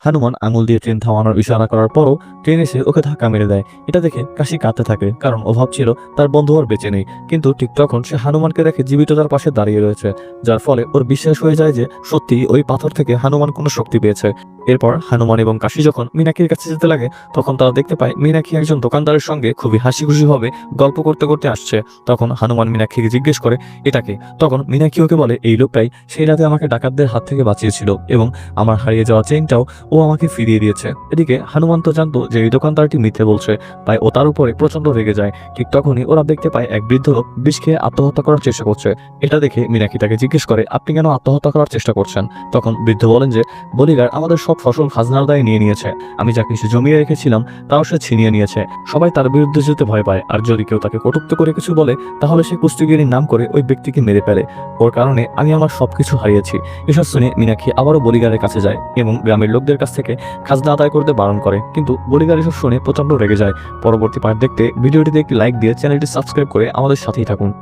হনুমান আঙুল দিয়ে ট্রেন থামানোর ইশারা করার পরও ট্রেন এসে ওকে ধাক্কা মেরে দেয়। এটা দেখে কাশি কাঁদতে থাকে, কারণ ও ভাবছিল তার বন্ধু আর বেঁচে নেই। কিন্তু ঠিক তখন সে হনুমানকে দেখে জীবিত তার পাশে দাঁড়িয়ে রয়েছে, যার ফলে ওর বিশ্বাস হয়ে যায় যে সত্যি ওই পাথর থেকে হনুমান কোনো শক্তি পেয়েছে। এরপর হনুমান এবং কাশি যখন মীনাক্ষীর কাছে যেতে লাগে, তখন তারা দেখতে পায় মীনাক্ষী একজন দোকানদারের সঙ্গে খুবই হাসি খুশি ভাবে গল্প করতে করতে আসছে। তখন হনুমান মীনাক্ষীকে জিজ্ঞেস করে এটাকে। তখন মীনাক্ষী ওকে বলে এই লোকটাই সেই রাতে আমাকে ডাকাতদের হাত থেকে বাঁচিয়েছিল এবং আমার হারিয়ে যাওয়া চেইনটাও ও আমাকে ফিরিয়ে দিয়েছে। এদিকে হনুমান তো জানতো যে এই দোকানদারটি মিথ্যে বলছে, তাই ও তার উপরে প্রচন্ড রেগে যায়। ঠিক তখনই ওরা দেখতে পায় এক বৃদ্ধ লোক বিষ খেয়ে আত্মহত্যা করার চেষ্টা করছে। এটা দেখে মীনাক্ষী তাকে জিজ্ঞেস করে আপনি কেন আত্মহত্যা করার চেষ্টা করছেন? তখন বৃদ্ধ বলেন যে বলিগার আমাদের সব ফসল খাজনার দায়ে নিয়ে নিয়েছে, আমি যা কিছু জমিয়ে রেখেছিলাম তাও সে ছিনিয়ে নিয়েছে। সবাই তার বিরুদ্ধে যেতে ভয় পায়, আর যদি কেউ তাকে কটূক্ত করে কিছু বলে তাহলে সে কুস্তিগিরির নাম করে ওই ব্যক্তিকে মেরে ফেলে। ওর কারণে আমি আমার সবকিছু হারিয়েছি। এসব শুনে মীনাক্ষী আবারও বলিগারের কাছে যায় এবং গ্রামের লোকদের কাছ থেকে খাজনা আদায় করতে বারণ করে, কিন্তু বলিগার এসব শুনে প্রচন্ড রেগে যায়। পরবর্তী পার্ট দেখতে ভিডিওটিতে একটি লাইক দিয়ে চ্যানেলটি সাবস্ক্রাইব করে আমাদের সাথেই থাকুন।